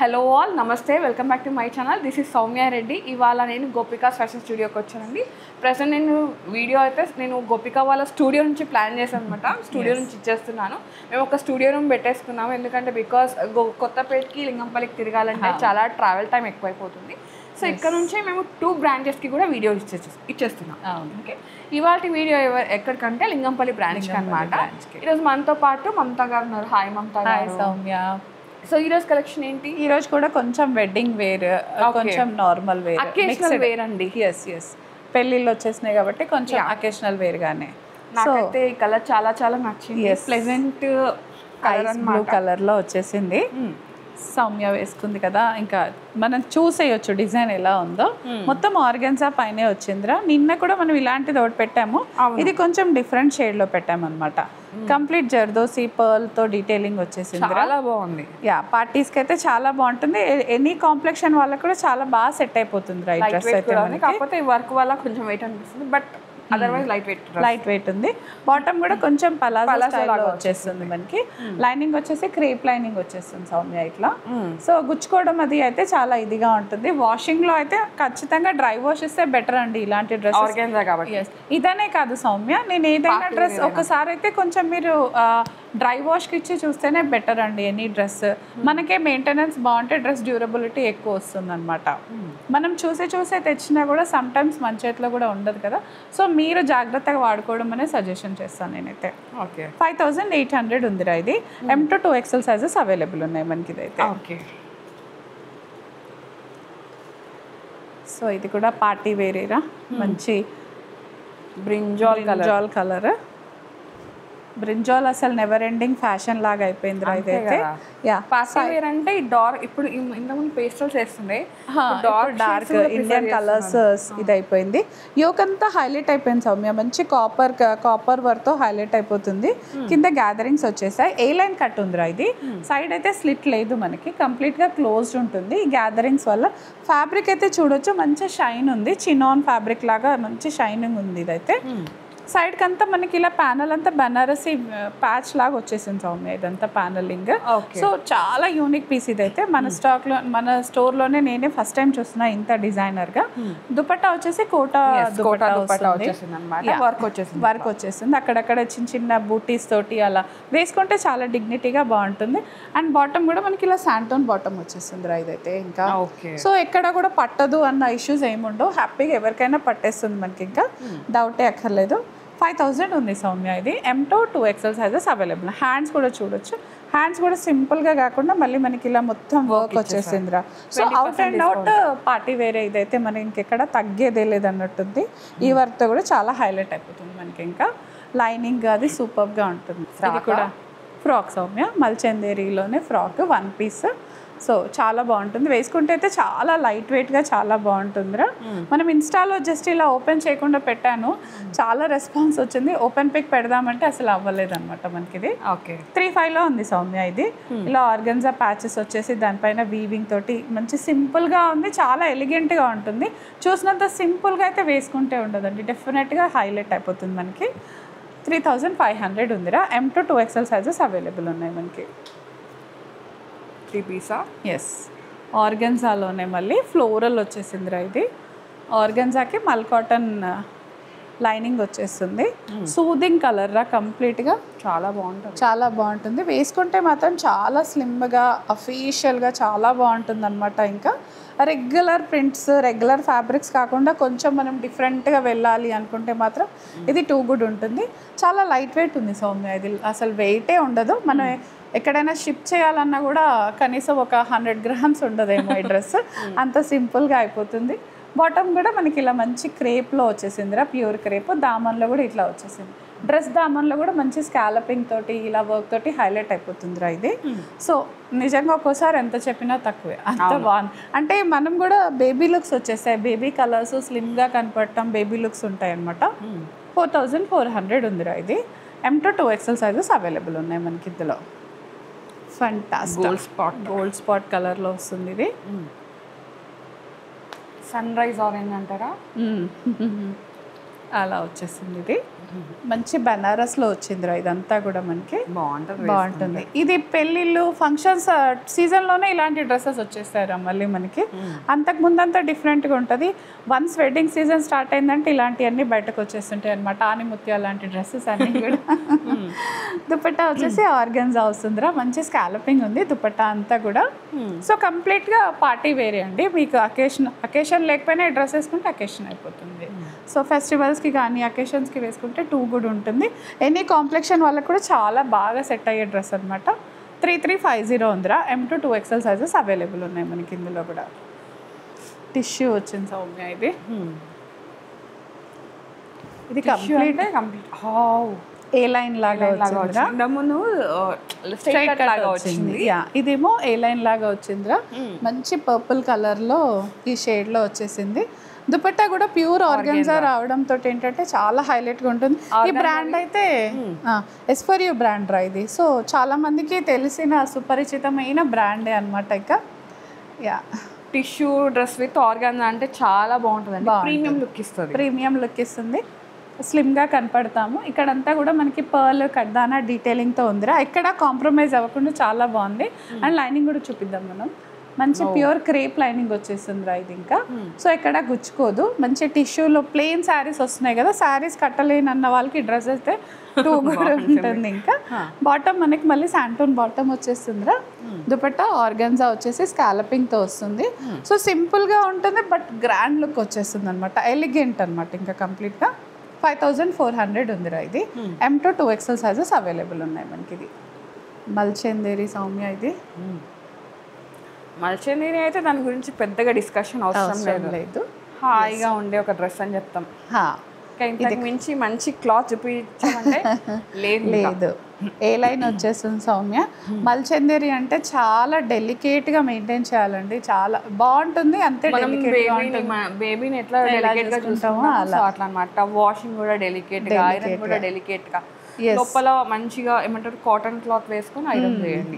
Hello all, నమస్తే, welcome back to my channel. This is Soumya Reddy. ఇవాళ నేను గోపికాస్ ఫ్యాషన్ స్టూడియోకి వచ్చానండి. ప్రజెంట్ నేను వీడియో అయితే నేను గోపిక వాళ్ళ స్టూడియో నుంచి ప్లాన్ చేశాను అనమాట. స్టూడియో నుంచి ఇచ్చేస్తున్నాను. మేము ఒక స్టూడియో రూమ్ పెట్టేసుకున్నాము, ఎందుకంటే బికాస్ కొత్తపేటకి లింగంపల్లికి తిరగాలంటే చాలా ట్రావెల్ టైం ఎక్కువైపోతుంది. సో ఇక్కడ నుంచి మేము 2 బ్రాంచెస్కి కూడా వీడియో ఇచ్చేస్తున్నాం. ఓకే, ఇవాళ వీడియో ఎక్కడికంటే లింగంపల్లి బ్రాంచ్కి అనమాట. ఈరోజు మనతో పాటు మమతా గారు ఉన్నారు. హాయ్ మమతా గారు. సౌమ్య. సో ఈ రోజు కలెక్షన్ ఏంటి? ఈ రోజు కూడా కొంచెం వెడ్డింగ్ వేర్, కొంచెం నార్మల్ వేర్, అకేషనల్ వేర్ అండి. ఎస్ పెళ్ళిళ్ళు వచ్చేసినాయి కాబట్టి కొంచెం అకేషనల్ వేర్ గానే. నాకైతే ఈ కలర్ చాలా చాలా నచ్చింది. ప్లెజెంట్ బ్లూ కలర్ లో వచ్చేసింది. సౌమ్య వేసుకుంది కదా, ఇంకా మనం చూసేయొచ్చు డిజైన్ ఎలా ఉందో. మొత్తం ఆర్గన్జా పైనే వచ్చిందిరా. నిన్న కూడా మనం ఇలాంటిది ఒకటి పెట్టాము, ఇది కొంచెం డిఫరెంట్ షేడ్ లో పెట్టాము అనమాట. కంప్లీట్ జర్దోసి పర్ల్ తో డీటెయిలింగ్ వచ్చేసింది, చాలా బాగుంది. యా, పార్టీస్ కి అయితే చాలా బాగుంటుంది. ఎనీ కాంప్లెక్షన్ వాళ్ళకి కూడా చాలా బాగా సెట్ అయిపోతుంది. రైట్ డ్రెస్ అయితే కాకపోతే వర్క్ వల్ల కొంచెం వెయిట్ అనిపిస్తుంది, బట్ అదర్వైజ్ లైట్ వెయిట్ ఉంది. బాటమ్ కూడా కొంచెం పలాజో స్టైల్లో వచ్చేస్తుంది మనకి. లైనింగ్ వచ్చేసి క్రేప్ లైనింగ్ వచ్చేస్తుంది సౌమ్య ఇట్లా. సో గుచ్చుకోవడం అది అయితే చాలా ఇదిగా ఉంటుంది. వాషింగ్ లో అయితే ఖచ్చితంగా డ్రై వాష్ ఇస్తే బెటర్ అండి ఇలాంటి డ్రెస్. ఇదనే కాదు సౌమ్య, నేను ఏదైనా డ్రెస్ ఒకసారి అయితే కొంచెం మీరు డ్రై వాష్కి ఇచ్చి చూస్తేనే బెటర్ అండి. ఎనీ డ్రెస్ మనకే మెయింటెనెన్స్ బాగుంటే డ్రెస్ డ్యూరబిలిటీ ఎక్కువ వస్తుంది అనమాట. మనం చూసే తెచ్చినా కూడా సమ్ టైమ్స్ మన చేతిలో కూడా ఉండదు కదా. సో మీరు జాగ్రత్తగా వాడుకోవడం అనే సజెషన్ చేస్తాను నేనైతే. ఓకే, 5800 ఉందిరా ఇది. M to 2XL sizes available ఉన్నాయి మనకి ఇదైతే. ఓకే, సో ఇది కూడా పార్టీ వేరేరా, మంచి బ్రింజాల్ కలర్. బ్రింజాల్ అసలు నెవర్ ఎండింగ్ ఫ్యాషన్ లాగా అయిపోయింది రా ఇదైతే. యా, పార్టీ వేర్ అంటే ఇప్పుడు ఇంతకుముందు పేస్టల్స్ వేస్తుండే, డార్క్ ఇండియన్ కలర్స్ ఇది అయిపోయింది. యోక్ అంతా హైలైట్ అయిపోయింది సౌమ్య, మంచి కాపర్ వర్క్ తో హైలైట్ అయిపోతుంది. కింద గ్యాదరింగ్స్ వచ్చేసాయి. ఏ లైన్ కట్ ఉందిరా ఇది. సైడ్ అయితే స్లిట్ లేదు మనకి, కంప్లీట్ గా క్లోజ్డ్ ఉంటుంది. ఈ గ్యాదరింగ్స్ వల్ల ఫ్యాబ్రిక్ అయితే చూడొచ్చు, మంచి షైన్ ఉంది. చినాన్ ఫ్యాబ్రిక్ లాగా మంచి షైనింగ్ ఉంది ఇదైతే. సైడ్ కంతా మనకి ఇలా ప్యానల్ అంతా బనారసి ప్యాచ్ లాగా వచ్చేసింది సౌమ్య, ఇదంతా ప్యానలింగ్. సో చాలా యూనిక్ పీస్ ఇదైతే. మన స్టోర్ లోనే నేనే ఫస్ట్ టైం చూస్తున్నా ఇంత డిజైనర్ గా. దుపట్టా వచ్చేసి కోటా వర్క్ వచ్చేసింది. అక్కడక్కడ చిన్న బూటీస్ తోటి అలా వేసుకుంటే చాలా డిగ్నిటీగా బాగుంటుంది. అండ్ బాటమ్ కూడా మనకి ఇలా శాంటోన్ బాటమ్ వచ్చేసింది రా ఇదైతే. ఇంకా సో ఎక్కడ కూడా పట్టదు అన్న ఇష్యూస్ ఏముండవు, హ్యాపీగా ఎవరికైనా పట్టేస్తుంది మనకి, ఇంకా డౌటే అక్కర్లేదు. 5000 ఉంది సౌమ్య ఇది. M to 2XL sizes available. Hands కూడా చూడొచ్చు. హ్యాండ్స్ కూడా సింపుల్ గా కాకుండా మళ్ళీ మనకి ఇలా మొత్తం వర్క్ వచ్చేసిందిరా. So out and out party వేరే ఇదైతే మనకి ఇంకెక్కడ తగ్గేదే లేదు అన్నట్టుంది. ఈ వర్క్ తో కూడా చాలా హైలైట్ అయిపోతుంది మనకి. ఇంకా లైనింగ్ అది సూపర్ గా ఉంటుంది. ఇది కూడా ఫ్రాక్ సౌమ్య, మల్చందేరీలోనే ఫ్రాక్ 1 పీస్. సో చాలా బాగుంటుంది, వేసుకుంటే అయితే చాలా లైట్ వెయిట్గా చాలా బాగుంటుందిరా. మనం ఇన్స్టాలో జస్ట్ ఇలా ఓపెన్ చేయకుండా పెట్టాను, చాలా రెస్పాన్స్ వచ్చింది. ఓపెన్ పిక్ పెడదామంటే అసలు అవ్వలేదు అనమాట మనకి ఇది. ఓకే, 35లో ఉంది సౌమ్య ఇది. ఇలా ఆర్గన్జా ప్యాచెస్ వచ్చేసి దానిపైన వీవింగ్ తోటి మంచి సింపుల్గా ఉంది, చాలా ఎలిగెంట్గా ఉంటుంది. చూసినంత సింపుల్గా అయితే వేసుకుంటే ఉండదండి, డెఫినెట్గా హైలైట్ అయిపోతుంది మనకి. 3500 ఉందిరా. M to 2XL sizes available ఉన్నాయి మనకి. 3 పీసా? ఎస్, ఆర్గన్జాలోనే మళ్ళీ ఫ్లోరల్ వచ్చేసిందిరా ఇది. ఆర్గన్జాకి మల్ కాటన్ లైనింగ్ వచ్చేస్తుంది. సూదింగ్ కలర్ రా, కంప్లీట్గా చాలా బాగుంటుంది. వేసుకుంటే మాత్రం చాలా స్లిమ్గా అఫీషియల్గా చాలా బాగుంటుంది అనమాట. ఇంకా రెగ్యులర్ ప్రింట్స్, రెగ్యులర్ ఫ్యాబ్రిక్స్ కాకుండా కొంచెం మనం డిఫరెంట్గా వెళ్ళాలి అనుకుంటే మాత్రం ఇది టూ గుడ్ ఉంటుంది. చాలా లైట్ వెయిట్ ఉంది సౌమ్య ఇది, అసలు వెయిటే ఉండదు. మనం ఎక్కడైనా షిప్ చేయాలన్నా కూడా కనీసం ఒక 100 grams ఉండదేమో ఈ డ్రెస్, అంత సింపుల్గా అయిపోతుంది. బాటమ్ కూడా మనకి ఇలా మంచి క్రేప్లో వచ్చేసిందిరా, ప్యూర్ క్రేప్. దామన్లో కూడా ఇట్లా వచ్చేసింది. డ్రెస్ దామన్లో కూడా మంచి స్కాలపింగ్ తోటి ఇలా వర్క్ తోటి హైలైట్ అయిపోతుందిరా ఇది. సో నిజంగా ఒక్కోసారి ఎంత చెప్పినా తక్కువే, అంత బాగుంది. అంటే మనం కూడా బేబీ లుక్స్ వచ్చేస్తాయి, బేబీ కలర్స్ స్లిమ్గా కనపడటం బేబీ లుక్స్ ఉంటాయి అనమాట. 4400 ఉందిరా ఇది. M to 2XL sizes available ఉన్నాయి మనకి ఇందులో. ఫంటాస్టిక్ గోల్డ్ స్పాట్ కలర్లో వస్తుంది ఇది. సన్ రైజ్ ఆరెంజ్ అంటారా? అలా వచ్చేసింది. ఇది మంచి బనారస్లో వచ్చిందిరా ఇదంతా కూడా మనకి బాగుంటుంది. ఇది పెళ్ళిళ్ళు ఫంక్షన్స్ సీజన్లోనే ఇలాంటి డ్రెస్సెస్ వచ్చేస్తారా మళ్ళీ మనకి. అంతకు ముందంతా డిఫరెంట్గా ఉంటుంది. వన్స్ వెడ్డింగ్ సీజన్ స్టార్ట్ అయిందంటే ఇలాంటివన్నీ బయటకు వచ్చేస్తుంటాయి అనమాట. ఆనిముత్యాలు లాంటి డ్రెస్సెస్ అన్నీ కూడా. దుపట్టా వచ్చేసి ఆర్గన్జా వస్తుందిరా, మంచి స్కాలపింగ్ ఉంది దుపట్టా అంతా కూడా. సో కంప్లీట్గా పార్టీ వేరే అండి. మీకు అకేషన్ లేకపోయినా ఈ డ్రెస్ వేసుకుంటే అకేషన్ అయిపోతుంది. సో ఫెస్టివల్స్కి కానీ అకేషన్స్కి వేసుకుంటే టూ గుడ్ ఉంటుంది. ఎనీ కాంప్లెక్షన్ వాళ్ళకి కూడా చాలా బాగా సెట్ అయ్యే డ్రెస్ అనమాట. 3350 ఉందిరా. M to 2XL sizes available ఉన్నాయి మనకి ఇందులో కూడా. టిష్యూ వచ్చింది సౌమ్య. ఇది కంప్లీట్ ఏ లైన్ లాగా వచ్చింది. ఇదేమో ఏ లైన్ లాగా వచ్చిందిరా, మంచి పర్పుల్ కలర్లో ఈ షేడ్లో వచ్చేసింది. దుపట్టా కూడా ప్యూర్ ఆర్గన్జా రావడంతో ఏంటంటే చాలా హైలైట్గా ఉంటుంది. ఈ బ్రాండ్ అయితే ఎస్ఫరియో బ్రాండ్ రా ఇది. సో చాలా మందికి తెలిసిన సుపరిచితమైన బ్రాండే అనమాట. ఇక టిష్యూ డ్రెస్ విత్ ఆర్గన్జా అంటే చాలా బాగుంటుంది. ప్రీమియం లుక్ ఇస్తుంది. స్లిమ్గా కనపడతాము. ఇక్కడంతా కూడా మనకి పర్ల్ కడ్దానా డీటెయిలింగ్తో ఉందిరా. ఎక్కడ కాంప్రమైజ్ అవ్వకుండా చాలా బాగుంది. అండ్ లైనింగ్ కూడా చూపిద్దాం మనం. మంచి ప్యూర్ క్రేప్ లైనింగ్ వచ్చేస్తుందిరా ఇది. ఇంకా సో ఎక్కడ గుచ్చుకోదు. మంచి టిష్యూలో ప్లెయిన్ శారీస్ వస్తున్నాయి కదా, శారీస్ కట్టలేనన్న వాళ్ళకి డ్రెస్ అయితే టూ కూడా ఉంటుంది. ఇంకా బాటమ్ మనకి మళ్ళీ శాంటూన్ బాటమ్ వచ్చేస్తుందిరా. దుపట్టా ఆర్గన్జా వచ్చేసి స్కాలపింగ్తో వస్తుంది. సో సింపుల్గా ఉంటుంది బట్ గ్రాండ్ లుక్ వచ్చేస్తుంది అనమాట. ఎలిగెంట్ అనమాట. ఇంకా కంప్లీట్గా 5400 ఉందిరా ఇది. M to 2XL sizes available ఉన్నాయి మనకి. ఇది మల్చందేరి సౌమ్య. ఇది మల్చందేరి అయితే దాని గురించి పెద్దగా డిస్కషన్ అవసరం లేదు. హాయిగా ఉండే ఒక డ్రెస్ అని చెప్తాం. ఇంతకు మించి మంచి క్లాత్ చూపించామంటే లేదు. ఏ లైన్ వచ్చేస్తుంది సౌమ్య. మల్చందేరి అంటే చాలా డెలికేట్గా మెయింటైన్ చేయాలండి. చాలా బాగుంటుంది. అంతే బేబీని ఎట్లా డెలికేట్గా చూస్తామో అట్లా అనమాట. వాషింగ్ కూడా డెలికేట్గా, ఐరన్ కూడా డెలికేట్గా, లోపల మంచిగా ఏమంటారు కాటన్ క్లాత్ వేసుకొని ఐరన్ చేయండి.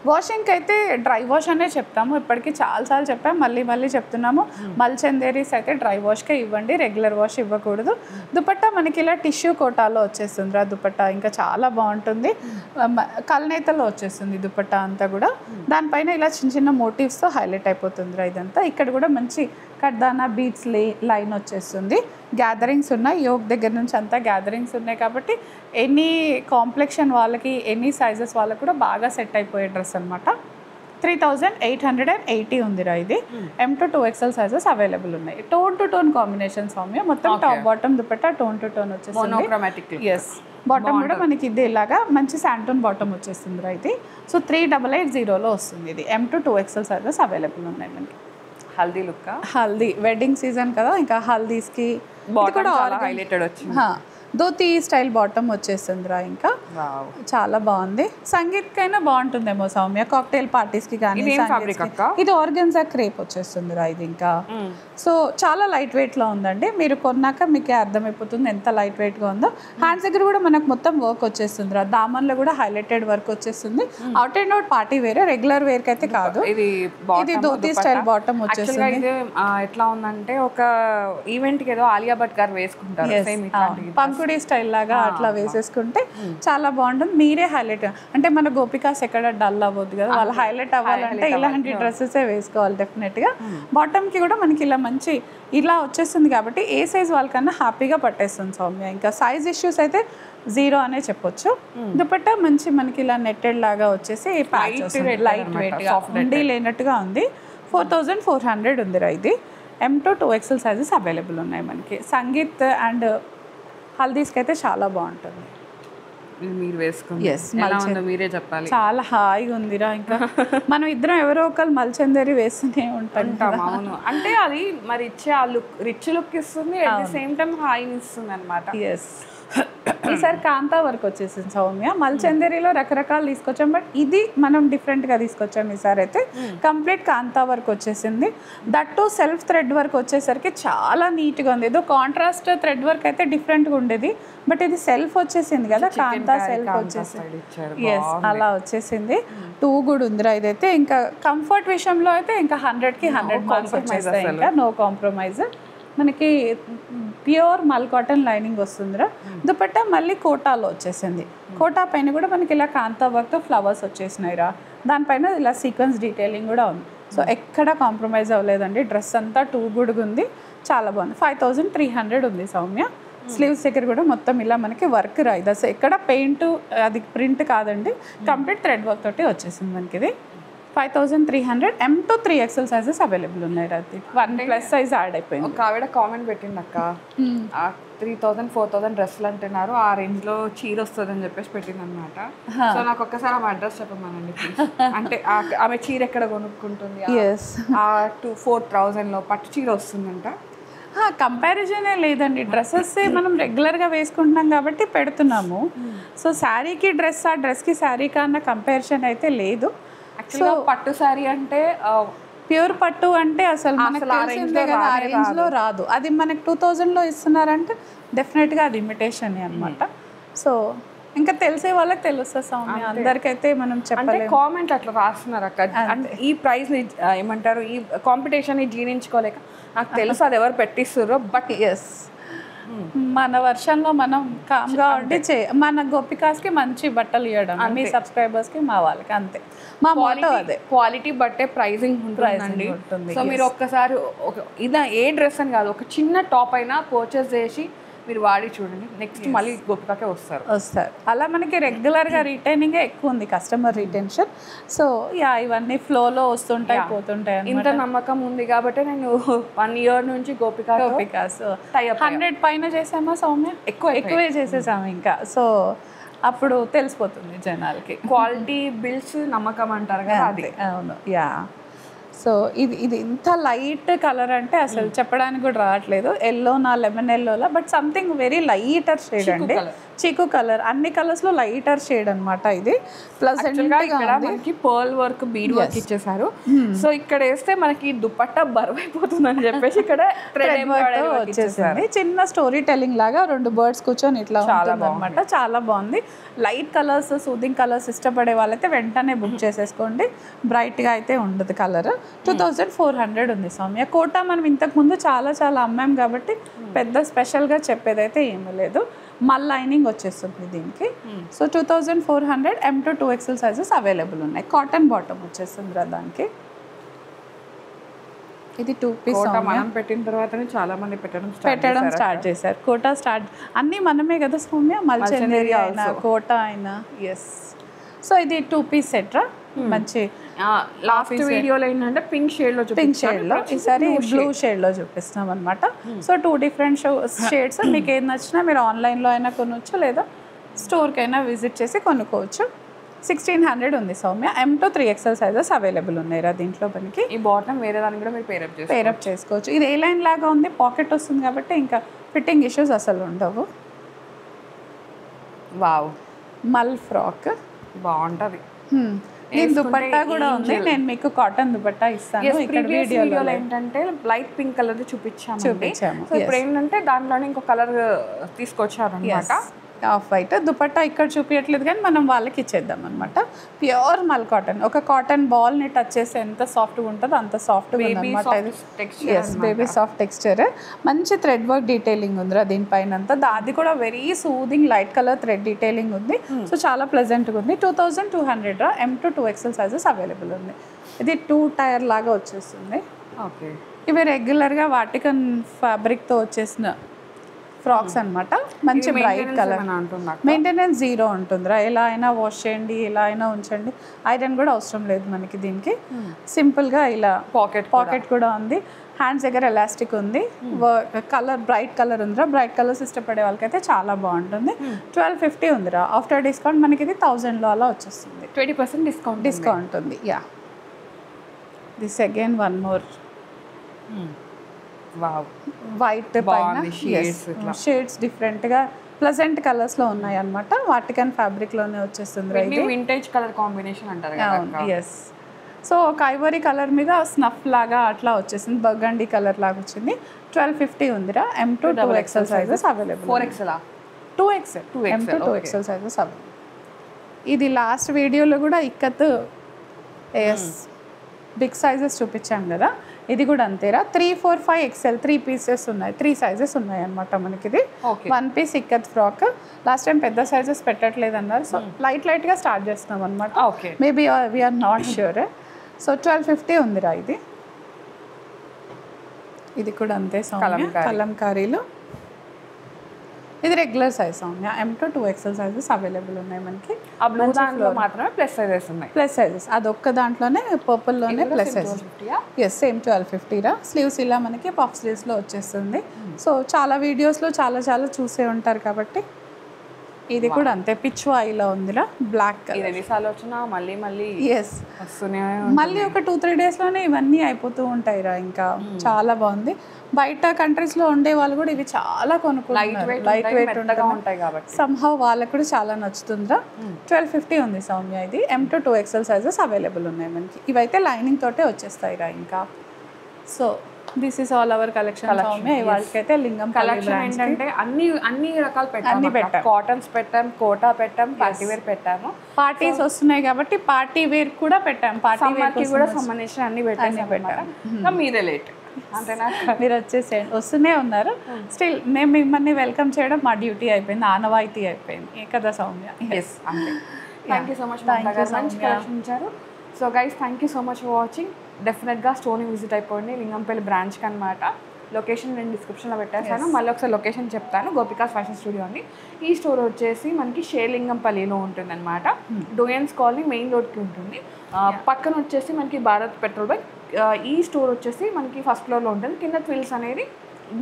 వాషింగ్కి అయితే డ్రై వాష్ అనే చెప్తాము. ఇప్పటికీ చాలాసార్లు చెప్పాము, మళ్ళీ చెప్తున్నాము. మల్చందేరీస్ అయితే డ్రై వాష్కే ఇవ్వండి, రెగ్యులర్ వాష్ ఇవ్వకూడదు. దుపట్టా మనకి ఇలా టిష్యూ కోటాలో వచ్చేస్తుంది రా దుపట్టా. ఇంకా చాలా బాగుంటుంది. కల్నేతలో వచ్చేస్తుంది దుపట్టా అంతా కూడా. దానిపైన ఇలా చిన్న చిన్న మోటివ్స్తో హైలైట్ అయిపోతుంది రా ఇదంతా. ఇక్కడ కూడా మంచి కడ్దానా బీట్స్ లైన్ వచ్చేస్తుంది. గ్యాదరింగ్స్ ఉన్నాయి, యోగ్ దగ్గర నుంచి అంతా గ్యాదరింగ్స్ ఉన్నాయి కాబట్టి ఎనీ కాంప్లెక్షన్ వాళ్ళకి, ఎనీ సైజెస్ వాళ్ళకి కూడా బాగా సెట్ అయిపోయే డ్రెస్ అనమాట. 3880 ఉందిరా ఇది. M to 2XL sizes available ఉన్నాయి. Tone to tone combination Soumya. మొత్తం top bottom dupatta tone to tone వచ్చేస్తుంది. బాటమ్ కూడా మనకి ఇది ఇలాగా మంచి శాంటూన్ బాటమ్ వచ్చేస్తుందిరా ఇది. సో 3880లో వస్తుంది ఇది. M to 2XL sizes available ఉన్నాయి మనకి. Haldi look, Haldi wedding season కదా, ఇంకా హల్దీస్కి హైలైటెడ్ వచ్చింది. ధోతి స్టైల్ బాటమ్ వచ్చేస్తుందిరా. ఇంకా చాలా బాగుంది. సంగీత్కైనా బాగుంటుందేమో సౌమ్య, కాక్టైల్ పార్టీస్కి కానీ. ఇది ఆర్గన్జా క్రేప్ వచ్చేస్తుందిరా ఇది. ఇంకా సో చాలా లైట్ వెయిట్లో ఉందండి. మీరు కొన్నాక మీకే అర్థమైపోతుంది ఎంత లైట్ వెయిట్గా ఉందో. హ్యాండ్స్ దగ్గర కూడా మనకు మొత్తం వర్క్ వచ్చేస్తుందిరా. దామన్లో కూడా హైలైటెడ్ వర్క్ వచ్చేస్తుంది. అవుట్ అండ్ అవుట్ పార్టీ వేరే, రెగ్యులర్ వేర్కి అయితే కాదు. ఇది ధోతి స్టైల్ బాటమ్ వచ్చేస్తుంది. ఎట్లా ఉందంటే ఒక ఈవెంట్కి ఏదో ఆలియా భట్ గారు వేసుకుంటారు, పంకుడి స్టైల్ లాగా అట్లా వేసేసుకుంటే చాలా బాగుంటుంది. మీరే హైలైట్ అంటే మన గోపికాస్ ఎక్కడ డల్ అవ్వద్దు కదా, వాళ్ళు హైలైట్ అవ్వాలంటే ఇలాంటి డ్రెస్సెసే వేసుకోవాలి డెఫినెట్గా. బాటమ్కి కూడా మనకి ఇలా మంచి ఇలా వచ్చేస్తుంది కాబట్టి ఏ సైజ్ వాళ్ళకన్నా హ్యాపీగా పట్టేస్తుంది సౌమ్య. ఇంకా సైజ్ ఇష్యూస్ అయితే 0 అనే చెప్పొచ్చు. దుపట్టా మంచి మనకి ఇలా నెట్టెడ్ లాగా వచ్చేసి లైట్ వెయిట్గా ఉండి లేనట్టుగా ఉంది. 4400 ఉందిరా ఇది. M to 2XL sizes available ఉన్నాయి మనకి. సంగీత్ అండ్ హల్దీస్కి అయితే చాలా బాగుంటుంది. మీరు వేసుకుంటే మీరే చెప్పాలి. చాలా హాయిగా ఉందిరా. ఇంకా మనం ఇద్దరం ఎవరో ఒకరు మల్చందేరి వేస్తూనే ఉంటాం. అవును, అంటే అది మరి ఇచ్చే ఆ లుక్ రిచ్ లుక్ ఇస్తుంది, అట్ ది సేమ్ టైం హాయిని ఇస్తుంది అనమాట. ఈసారి కాంతా వర్క్ వచ్చేసింది సౌమ్య. మల్చందేరిలో రకరకాలు తీసుకొచ్చాం, బట్ ఇది మనం డిఫరెంట్గా తీసుకొచ్చాం ఈసారి అయితే. కంప్లీట్ కాంతా వర్క్ వచ్చేసింది. దట్టు సెల్ఫ్ థ్రెడ్ వర్క్ వచ్చేసరికి చాలా నీట్గా ఉంది. ఏదో కాంట్రాస్ట్ థ్రెడ్ వర్క్ అయితే డిఫరెంట్గా ఉండేది, బట్ ఇది సెల్ఫ్ వచ్చేసింది కదా, కాంతా సెల్ఫ్ వచ్చేసింది. అలా వచ్చేసింది. టూ కూడా ఉందిరా ఇదైతే. ఇంకా కంఫర్ట్ విషయంలో అయితే ఇంకా 100కి 100 మార్క్స్ వచ్చేస్తాయి. ఇంకా నో కాంప్రమైజ్. మనకి ప్యూర్ మల్ కాటన్ లైనింగ్ వస్తుందిరా. దుపట్టా మళ్ళీ కోటాలో వచ్చేసింది. కోటా పైన కూడా మనకి ఇలా కాంతా వర్క్తో ఫ్లవర్స్ వచ్చేసినాయిరా. దానిపైన ఇలా సీక్వెన్స్ డీటెయిలింగ్ కూడా ఉంది. సో ఎక్కడ కాంప్రమైజ్ అవ్వలేదండి. డ్రెస్ అంతా టూ గుడ్గా ఉంది, చాలా బాగుంది. 5300 ఉంది సౌమ్య. స్లీవ్స్ దగ్గర కూడా మొత్తం ఇలా మనకి వర్క్ రా. ఇది అసలు ఎక్కడ పెయింట్ అది ప్రింట్ కాదండి, కంప్లీట్ థ్రెడ్ వర్క్ తోటి వచ్చేసింది మనకి. ఇది 5300. M to 3XL sizes available ఉన్నాయి. అది 1+ సైజ్ యాడ్ అయిపోయింది. ఒక ఆవిడ కామెంట్ పెట్టింది అక్క, 3000 4000 డ్రెస్సులు అంటున్నారు, ఆ రేంజ్ లో చీర వస్తుంది అని చెప్పేసి పెట్టింది అనమాట. సో నాకు ఒక్కసారి ఆమె అడ్రస్ చెప్పమనండి ప్లీజ్. అంటే ఆమె చీర ఎక్కడ కొనుక్కుంటుంది? 4000 లో పట్టు చీర వస్తుందంట. కంపారిజనే లేదండి. డ్రెస్సెస్ మనం రెగ్యులర్గా వేసుకుంటున్నాం కాబట్టి పెడుతున్నాము. సో శారీకి డ్రెస్, ఆ డ్రెస్కి శారీ కన్నా కంపారిజన్ అయితే లేదు. యాక్చువల్గా పట్టు శారీ అంటే ప్యూర్ పట్టు అంటే అసలు మనకు తెలిసిందే కదా, ఆ రేంజ్లో రాదు. అది మనకి 2000లో ఇస్తున్నారంటే డెఫినెట్గా అది ఇమిటేషన్ అనమాట. సో ఇంకా తెలిసే వాళ్ళకి తెలుస్తుంది సౌమ్య, అందరికైతే మనం చెప్పలేము. కామెంట్ అట్లా రాస్తున్నారు అక్క. ఈ ప్రైస్ని ఏమంటారు, ఈ కాంపిటీషన్ని జీర్ణించుకోలేక నాకు తెలుసు అది ఎవరు పెట్టిస్తారో. బట్ ఎస్, మన వర్షంలో మనం కామ్గా ఉండి మన గోపికాస్కి మంచి బట్టలు ఇవ్వడం, మీ సబ్స్క్రైబర్స్కి, మా వాళ్ళకి, అంతే మా మోటో. అదే క్వాలిటీ బట్టే ప్రైజింగ్ ఉంటుందండి. సో మీరు ఒక్కసారి ఇదా ఏ డ్రెస్ అని కాదు, ఒక చిన్న టాప్ అయినా పర్చేస్ చేసి మీరు వాడి చూడండి, నెక్స్ట్ మళ్ళీ గోపికాకే వస్తారు. అలా మనకి రెగ్యులర్గా రిటైనింగే ఎక్కువ ఉంది, కస్టమర్ రిటెన్షన్. సో ఇవన్నీ ఫ్లోలో వస్తుంటాయి పోతుంటాయి. ఇంత నమ్మకం ఉంది కాబట్టి నేను 1 year నుంచి గోపికాస్ 100 పైన చేసామా సౌమ్య? ఎక్కువే చేసేసాము ఇంకా. సో అప్పుడు తెలిసిపోతుంది జనాలకి. క్వాలిటీ బిల్స్ నమ్మకం అంటారు కదా, అది. అవును, యా. సో ఇది ఇంత లైట్ కలర్ అంటే అసలు చెప్పడానికి కూడా రావట్లేదు. ఎల్లో, నా లెమన్ ఎల్లోలా, but something very lighter shade అండి. చీకు కలర్, అన్ని కలర్స్ లో లైటర్ షేడ్ అనమాట. ఇది మనకి పర్ల్ వర్క్, బీడ్ వర్క్ ఇచ్చేసారు. సో ఇక్కడ వేస్తే మనకి దుపట్టా బరువు అయిపోతుంది అని చెప్పేసి ఇక్కడ వచ్చేసింది. చిన్న స్టోరీ టెల్లింగ్ లాగా 2 birds కూర్చొని ఇట్లా అనమాట. చాలా బాగుంది. లైట్ కలర్స్, సూదింగ్ కలర్స్ ఇష్టపడే వాళ్ళైతే వెంటనే బుక్ చేసేసుకోండి. బ్రైట్ గా అయితే ఉండదు కలర్. 2400 ఉంది సౌమ్య. కోటా మనం ఇంతకు ముందు చాలా అమ్మాం కాబట్టి పెద్ద స్పెషల్ గా చెప్పేదైతే ఏమీ లేదు. మల్ లైనింగ్ వచ్చేస్తుంది దీనికి. So 2400. M to 2XL sizes available ఉన్నాయి. కాటన్ బాటమ్ వచ్చేస్తుంది దానికి. ఇది 2 piece. మనం పెట్టిన తర్వాతనే చాలా మంది పెట్టడం స్టార్ట్ చేశారు. కోటా స్టార్ట్ అన్నీ మనమే కదా సౌమ్య, మల్చందేరి అయినా కోటా అయినా. ఎస్. సో ఇది 2 piece సెట్ రా. మంచి లాస్ట్ వీడియోలో ఏంటంటే పింక్ షేడ్ లో ఈసారి బ్లూ షేడ్ లో చూపిస్తున్నాం అనమాట. So 2 different shades. మీకు ఏది నచ్చినా మీరు ఆన్లైన్లో అయినా కొనవచ్చు, లేదా స్టోర్కి అయినా విజిట్ చేసి కొనుక్కోవచ్చు. 1600 ఉంది Soumya. M to 3XL sizes available ఉన్నాయి రా దీంట్లో. మనకి ఈ బాటమ్ వేరే దానికి కూడా మీరు పేరప్ చేసుకోవచ్చు. ఇది ఏ లైన్ లాగా ఉంది, పాకెట్ వస్తుంది కాబట్టి ఇంకా ఫిట్టింగ్ ఇష్యూస్ అసలు ఉండవు. వావ్, మల్ ఫ్రాక్ బాగుంటది. దుపట్టా కూడా ఉంది. నేను మీకు కాటన్ దుపట్టా ఇస్తాను. ఇక్కడ వీడియోలో ఏంటంటే లైట్ పింక్ కలర్ చూపించాము. ఇప్పుడు ఏంటంటే దాంట్లోనే ఇంకో కలర్ తీసుకొచ్చారు అనమాట, ఆఫ్ వైట్. దుపట్టా ఇక్కడ చూపించట్లేదు కానీ మనం వాళ్ళకి ఇచ్చేద్దాం అనమాట. ప్యూర్ మల్ కాటన్. ఒక కాటన్ బాల్ని టచ్ చేస్తే ఎంత సాఫ్ట్గా ఉంటుందో అంత సాఫ్ట్గా ఉందన్నమాట. Baby soft texture. మంచి థ్రెడ్ వర్క్ డీటెయిలింగ్ ఉందిరా దీనిపైన అంతా. అది కూడా very soothing light colour thread detailing ఉంది. సో చాలా ప్లెజెంట్గా ఉంది. 2200 రా. M to 2XL sizes available ఉంది. ఇది 2 tier లాగా వచ్చేస్తుంది. ఓకే. ఇవి రెగ్యులర్గా వాటికన్ ఫ్యాబ్రిక్తో వచ్చేసిన ఫ్రాక్స్ అనమాట. మంచి బ్రైట్ కలర్. మెయింటెనెన్స్ 0 ఉంటుందిరా. ఎలా అయినా వాష్ చేయండి, ఎలా అయినా ఉంచండి. ఐరన్ కూడా అవసరం లేదు మనకి దీనికి. సింపుల్గా ఇలా పాకెట్ కూడా ఉంది. హ్యాండ్స్ దగ్గర ఎలాస్టిక్ ఉంది. కలర్ బ్రైట్ కలర్ ఉందిరా. బ్రైట్ కలర్స్ ఇష్టపడే వాళ్ళకైతే చాలా బాగుంటుంది. 1250 ఉందిరా. ఆఫ్టర్ డిస్కౌంట్ మనకి ఇది 1000లో అలా వచ్చేస్తుంది. 20% డిస్కౌంట్ ఉంది. Yeah, this again one more. White పైన షేడ్స్ డిఫరెంట్గా ప్లెజెంట్ కలర్స్లో ఉన్నాయి అనమాట. వాటికన్ ఫ్యాబ్రిక్లోనే వచ్చేస్తుంది. వింటేజ్ కలర్ కాంబినేషన్ అంటారు కదా. ఎస్. సో ఒక ఐవరీ కలర్ మీద స్నఫ్ లాగా అట్లా వచ్చేసింది. బర్గండీ కలర్ లాగా వచ్చింది. 1250 ఉందిరా. M to 2XL sizes available. 4XL 2XL. M to 2XL sizes available. ఇది లాస్ట్ వీడియోలో కూడా ఇక్కత్ బిగ్ సైజెస్ చూపించాం కదా. ఇది కూడా అంతేరా 3, 4, 5 XL 3 పీసెస్ ఉన్నాయి, 3 సైజెస్ ఉన్నాయి అనమాట మనకి. ఇది okay 1 piece ikat frock. Last time పెద్ద సైజెస్ పెట్టట్లేదు అన్నారు, సో లైట్గా స్టార్ట్ చేస్తున్నాం అనమాట. Okay maybe we're not sure. So 1250 ఉందిరా ఇది. ఇది కూడా అంతే సౌమ్య, కలంకారీలో. ఇది regular size Soumya, M to 2XL sizes available ఉన్నాయి మనకి. ఆ బ్లూ దాంట్లో మాత్రమే ప్లస్ సైజెస్ ఉన్నాయి. ప్లస్ సైజెస్ అదొక్క దాంట్లోనే పర్పుల్లోనే ప్లస్ సైజెస్. ఎస్ సేమ్ 1250 రా. స్లీవ్స్ ఇలా మనకి పఫ్ స్లీవ్స్లో వచ్చేస్తుంది. సో చాలా వీడియోస్లో చాలా చూసే ఉంటారు కాబట్టి ఇది కూడా అంతే పిచ్వాయిలో ఉందిరా, బ్లాక్. ఇది ఎన్నిసార్లు వచ్చినా మళ్ళీ ఎస్ వస్తూనే మళ్ళీ ఒక 2-3 డేస్లోనే ఇవన్నీ అయిపోతూ ఉంటాయిరా. ఇంకా చాలా బాగుంది. బయట కంట్రీస్లో ఉండే వాళ్ళు కూడా ఇవి చాలా కొనుక్కుంటున్నారు, లైట్ వెయిట్ ఉంటాయి కాబట్టి సంహౌ వాళ్ళకు కూడా చాలా నచ్చుతుందిరా. 1250 ఉంది సౌమ్య. ఇది M to 2XL sizes available ఉన్నాయి మనకి. ఇవైతే లైనింగ్ తోటే వచ్చేస్తాయిరా ఇంకా. So this is all our collection Soumya. ఇవాళకైతే లింగం కలెక్షన్ ఏంటంటే అన్ని రకాలు అన్ని పెట్టాం. కాటన్స్ పెట్టాం, కోటా పెట్టాం, పార్టీ వేర్ పెట్టాము. పార్టీస్ వస్తున్నాయి కాబట్టి పార్టీ వేర్ కూడా పెట్టాం. పార్టీ వేర్ కూడా సంబంధించిన అన్ని పెట్టాం. మీదే లేట్ అంతేనా? మీరు వచ్చేసేయండి, వస్తూనే ఉన్నారు. స్టిల్ మేము మిమ్మల్ని వెల్కమ్ చేయడం మా డ్యూటీ అయిపోయింది, ఆనవాయితీ అయిపోయింది కదా Soumya. Thank you so much. మంచి కలెక్షన్ ఇచ్చారు. So guys thank you so much for watching. డెఫినెట్గా స్టోర్ని విజిట్ అయిపోయింది, లింగంపల్లి బ్రాంచ్కి అనమాట. లొకేషన్ నేను డిస్క్రిప్షన్లో పెట్టేస్తాను. మళ్ళీ ఒకసారి లొకేషన్ చెప్తాను. గోపికాస్ ఫ్యాషన్ స్టూడియో అండి. ఈ స్టోర్ వచ్చేసి మనకి షేర్లింగంపల్లిలో ఉంటుంది అనమాట. డోయన్స్ కాలనీ మెయిన్ రోడ్కి ఉంటుంది. పక్కన వచ్చేసి మనకి భారత్ పెట్రోల్ బంక్. ఈ స్టోర్ వచ్చేసి మనకి ఫస్ట్ ఫ్లోర్లో ఉంటుంది. కింద ట్విల్స్ అనేది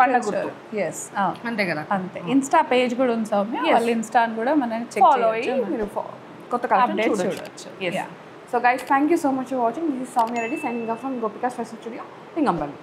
బండ గుర్తు. ఎస్ అంతే కదా, అంతే. ఇన్స్టా పేజ్ కూడా ఉంది సౌమ్య, వాళ్ళ ఇన్స్టాని కూడా మనం ఫాలో అయ్యి మీరు కొత్త అప్డేట్స్ చూడొచ్చు. So guys thank you so much for watching. This is Soumya Reddy signing off from Gopika's fashion studio Lingampalli.